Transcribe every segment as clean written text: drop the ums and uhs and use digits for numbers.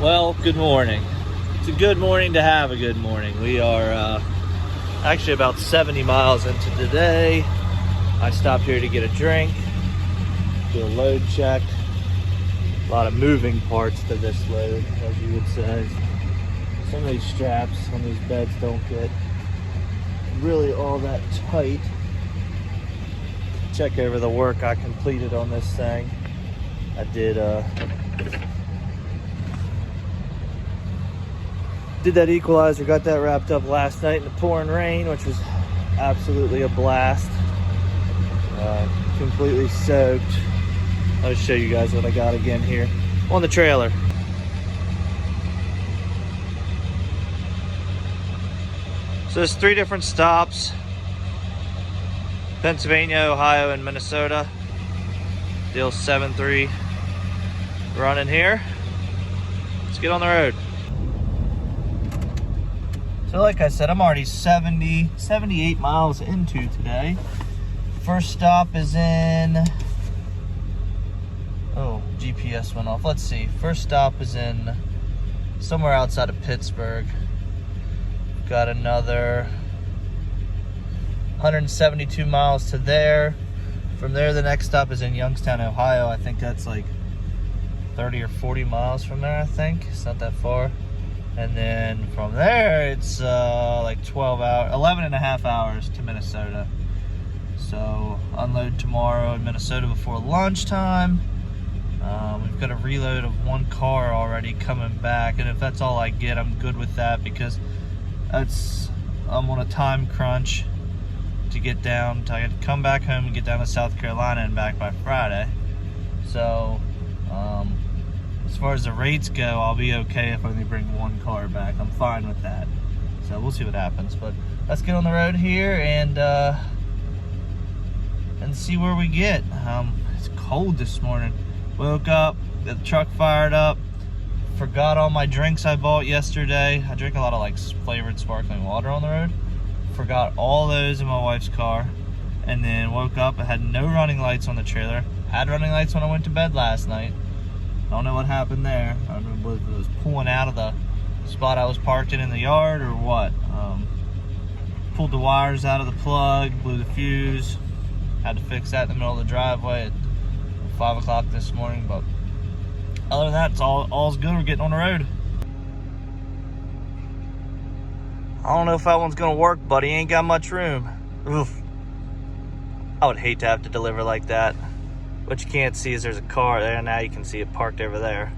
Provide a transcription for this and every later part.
Well, good morning. It's a good morning to have a good morning. We are actually about 70 miles into today. I stopped here to get a drink, do a load check. A lot of moving parts to this load, as you would say. Some of these straps on these beds don't get really all that tight. Check over the work I completed on this thing. I did that equalizer, got that wrapped up last night in the pouring rain, which was absolutely a blast. Completely soaked. I'll show you guys what I got again here on the trailer. So there's 3 different stops: Pennsylvania, Ohio, and Minnesota. Deal 7-3 running here. Let's get on the road. So like I said, I'm already 78 miles into today. First stop is in, oh, GPS went off. Let's see. First stop is in somewhere outside of Pittsburgh. Got another 172 miles to there. From there, the next stop is in Youngstown, Ohio. I think that's like 30 or 40 miles from there, I think. It's not that far. And then from there, it's like 11 and a half hours to Minnesota. So unload tomorrow in Minnesota before lunchtime. We've got a reload of 1 car already coming back. And if that's all I get, I'm good with that, because I'm on a time crunch to get down. I had to come back home and get down to South Carolina and back by Friday. So as far as the rates go, I'll be okay if I only bring 1 car back. I'm fine with that. So we'll see what happens. But let's get on the road here and see where we get. It's cold this morning. Woke up, got the truck fired up, forgot all my drinks I bought yesterday. I drink a lot of like flavored sparkling water on the road. Forgot all those in my wife's car, and then woke up. I had no running lights on the trailer. Had running lights when I went to bed last night. I don't know what happened there. I don't know if it was pulling out of the spot I was parked in the yard or what. Pulled the wires out of the plug, blew the fuse. Had to fix that in the middle of the driveway at 5 o'clock this morning. But other than that, it's all's good. We're getting on the road. I don't know if that one's gonna work, buddy. Ain't got much room. Oof. I would hate to have to deliver like that. What you can't see is there's a car there. Now you can see it parked over there.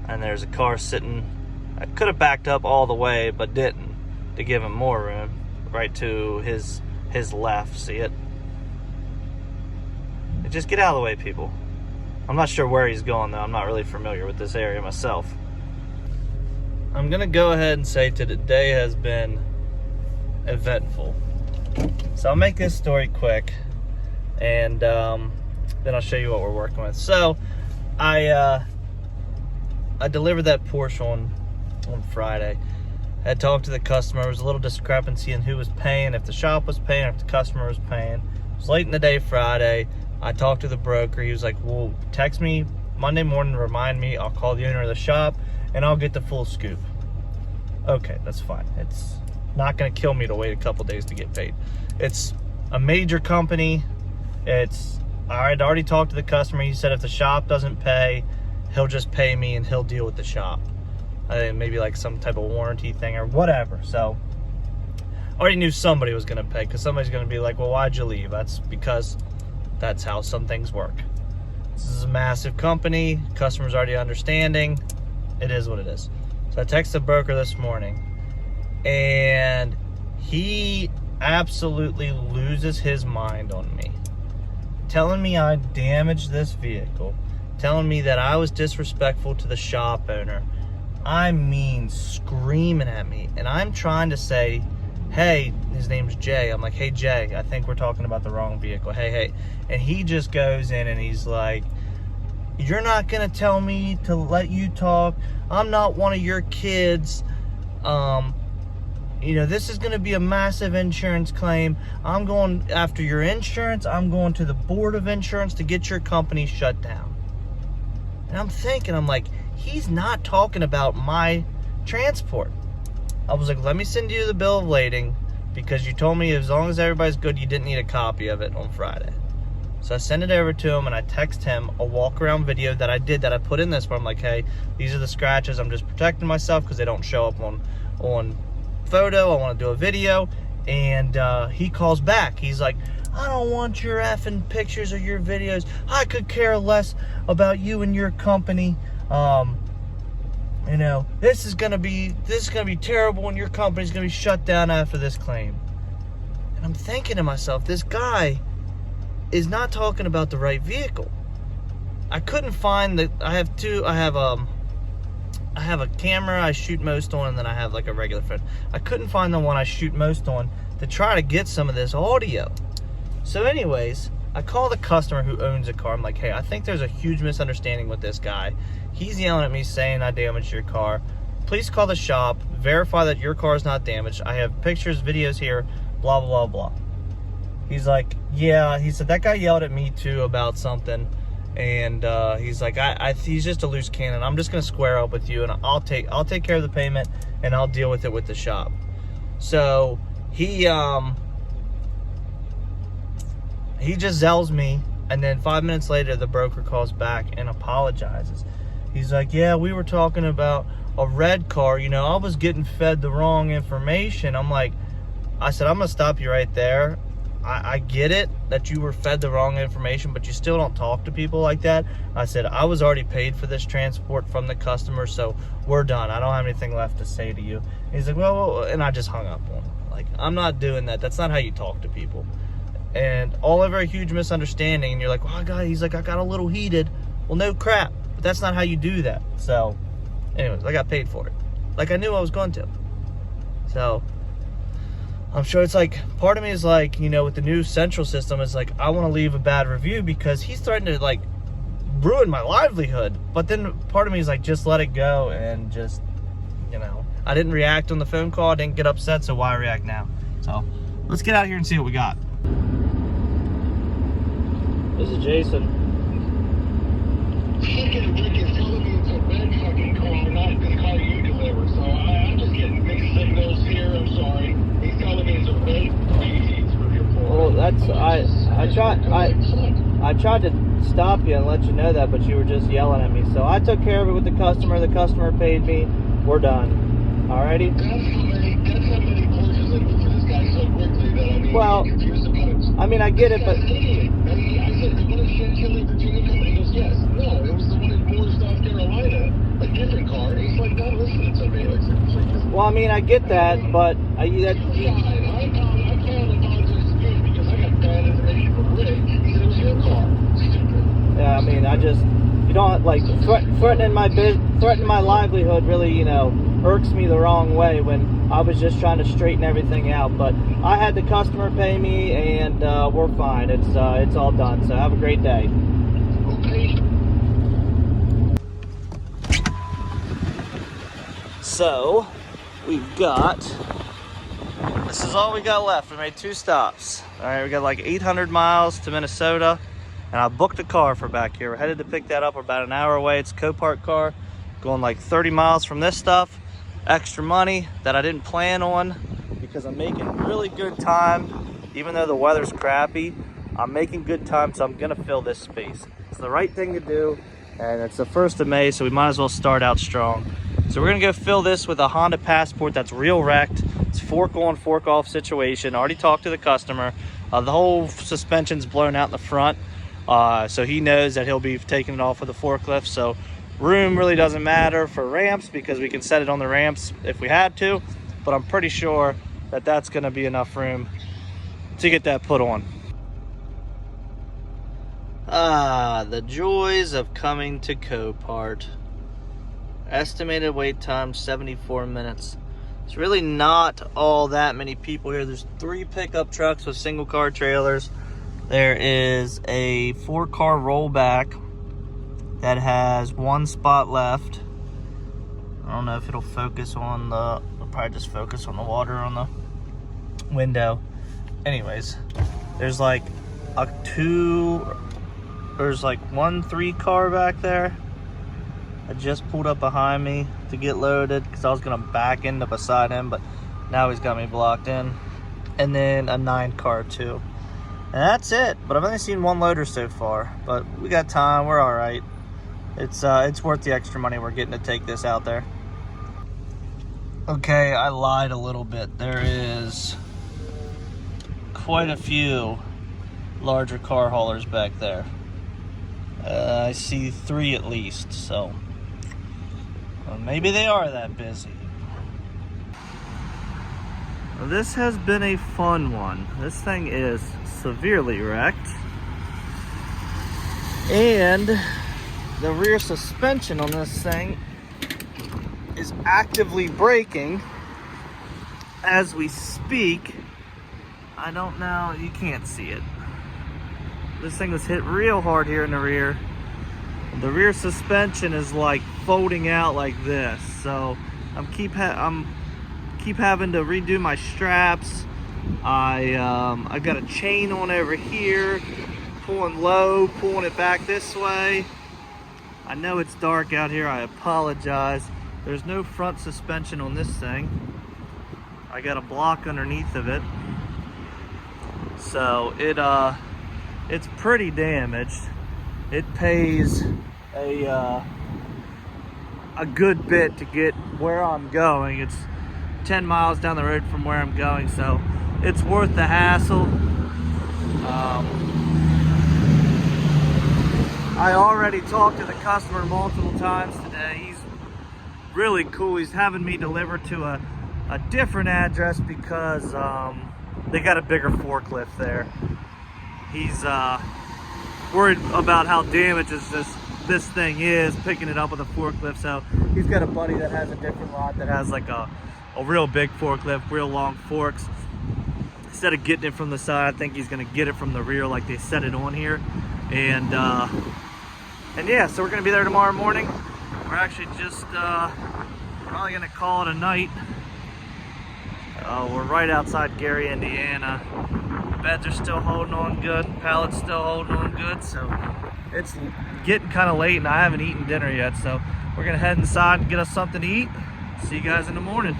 And there's a car sitting. I could have backed up all the way, but didn't, to give him more room. Right to his left. See it? Just get out of the way, people. I'm not sure where he's going, though. I'm not really familiar with this area myself. I'm gonna go ahead and say today has been eventful. So I'll make this story quick, and then I'll show you what we're working with. So I delivered that Porsche on Friday. I had talked to the customer. There was a little discrepancy in who was paying, if the shop was paying, if the customer was paying. It was late in the day Friday. I talked to the broker. He was like, well, text me Monday morning, remind me. I'll call the owner of the shop and I'll get the full scoop. Okay, that's fine. It's not gonna kill me to wait a couple days to get paid. It's a major company. I had already talked to the customer. He said if the shop doesn't pay, he'll just pay me and he'll deal with the shop. I think maybe like some type of warranty thing or whatever. So I already knew somebody was gonna pay, because somebody's gonna be like, well, why'd you leave? That's because that's how some things work. This is a massive company. Customer's already understanding. It is what it is. So I texted the broker this morning, and he absolutely loses his mind on me, telling me I damaged this vehicle, telling me that I was disrespectful to the shop owner. I mean, screaming at me. And I'm trying to say, hey, his name's Jay. I'm like, hey, Jay, I think we're talking about the wrong vehicle. Hey. And he just goes in and he's like, you're not going to tell me to let you talk. I'm not one of your kids. This is going to be a massive insurance claim. I'm going after your insurance. I'm going to the board of insurance to get your company shut down. And I'm thinking, I'm like, he's not talking about my transport. I was like, let me send you the bill of lading, because you told me as long as everybody's good, you didn't need a copy of it on Friday. So I send it over to him, and I text him a walk-around video that I did, that I put in this, where I'm like, hey, these are the scratches. I'm just protecting myself because they don't show up on photo. I want to do a video. And he calls back. He's like, I don't want your effing pictures or your videos. I could care less about you and your company. You know, this is gonna be terrible, and your company's gonna be shut down after this claim. And I'm thinking to myself, this guy is not talking about the right vehicle. I couldn't find the, I have a camera I shoot most on, and then I have like a regular phone. I couldn't find the one I shoot most on to try to get some of this audio. So anyways, I call the customer who owns the car. I'm like, hey, I think there's a huge misunderstanding with this guy. He's yelling at me saying I damaged your car. Please call the shop, verify that your car is not damaged. I have pictures, videos here, blah, blah, blah. He's like, yeah, he said, that guy yelled at me too about something. And he's like, he's just a loose cannon. I'm just gonna square up with you, and I'll take care of the payment, and I'll deal with it with the shop. So he just zells me, and then 5 minutes later, the broker calls back and apologizes. He's like, yeah, we were talking about a red car. You know, I was getting fed the wrong information. I said, I'm gonna stop you right there. I get it that you were fed the wrong information, but you still don't talk to people like that. I said, I was already paid for this transport from the customer, so we're done. I don't have anything left to say to you. And he's like, well, and I just hung up on him. Like, I'm not doing that. That's not how you talk to people. And all over a huge misunderstanding, and you're like, well, he's like, I got a little heated. Well, no crap, but that's not how you do that. So anyways, I got paid for it, like I knew I was going to. So I'm sure it's like, part of me is like, you know, with the new central system, is like, I want to leave a bad review because he's threatening to like ruin my livelihood. But then part of me is like, just let it go, and just, you know, I didn't react on the phone call, I didn't get upset, so why react now? So let's get out here and see what we got. This is Jason. Fucking Rick is telling me it's a red fucking car, not this car you delivered. So I'm just getting mixed signals here. I'm sorry. He's telling me it's a red. Well, that's I tried to stop you and let you know that, but you were just yelling at me. So I took care of it with the customer. The customer paid me. We're done. Alrighty. That's how many Porsches I moved for this guy so quickly that I'm confused about it. I mean, I get it, but. I said, the one in Chantilly, Virginia company? He goes, yes. No, it was the one in Moore, South Carolina. A different car. He's like, not listening to me. Well, I mean, I get that, but I found a apologize to you because I got bad information from Rick. He said it was your car. Stupid. Yeah, I mean, you don't, like, threatening my livelihood really, you know, irks me the wrong way when I was just trying to straighten everything out. But I had the customer pay me, and we're fine. It's all done. So have a great day. Okay. So we've got, this is all we got left. We made 2 stops. All right, we got like 800 miles to Minnesota, and I booked a car for back here. We're headed to pick that up. We're about an hour away. It's a Copart car, going like 30 miles from this stuff. Extra money that I didn't plan on, because I'm making really good time. Even though the weather's crappy, I'm making good time, so I'm gonna fill this space. It's the right thing to do, and it's the 1st of May, so we might as well start out strong. So we're gonna go fill this with a Honda Passport that's real wrecked. It's fork on, fork off situation. I already talked to the customer. The whole suspension's blown out in the front, so he knows that he'll be taking it off with a forklift. So room really doesn't matter for ramps, because we can set it on the ramps if we had to, but I'm pretty sure that that's gonna be enough room to get that put on. The joys of coming to Copart. Estimated wait time 74 minutes. It's really not all that many people here. There's 3 pickup trucks with single car trailers. There is a 4-car rollback that has 1 spot left. I don't know if it'll focus on the, it'll probably just focus on the water on the window. Anyways, there's like there's like 1 3-car back there. I just pulled up behind me to get loaded because I was gonna back into beside him, but now he's got me blocked in. And then a 9 car too. And that's it, but I've only seen 1 loader so far, but we got time, we're all right. It's worth the extra money we're getting to take this out there. Okay, I lied a little bit. There is quite a few larger car haulers back there. I see 3 at least, so maybe they are that busy. Well, this has been a fun one. This thing is severely wrecked, and the rear suspension on this thing is actively braking as we speak. I don't know, you can't see it. This thing was hit real hard here in the rear. The rear suspension is like folding out like this, so I'm keep having to redo my straps. I've got a chain on over here, pulling low, pulling it back this way. I know it's dark out here, I apologize. There's no front suspension on this thing. I got a block underneath of it. So it's pretty damaged. It pays a good bit to get where I'm going. It's 10 miles down the road from where I'm going, so it's worth the hassle. I already talked to the customer multiple times today. He's really cool. He's having me deliver to a different address because they got a bigger forklift there. He's worried about how damaged this thing is, picking it up with a forklift. So he's got a buddy that has a different lot that has like a real big forklift, real long forks. Instead of getting it from the side, I think he's gonna get it from the rear like they set it on here. And yeah, so we're gonna be there tomorrow morning. We're actually just probably gonna call it a night. We're right outside Gary, Indiana. Beds are still holding on good, pallets still holding on good, so it's getting kind of late and I haven't eaten dinner yet, so we're gonna head inside and get us something to eat. See you guys in the morning.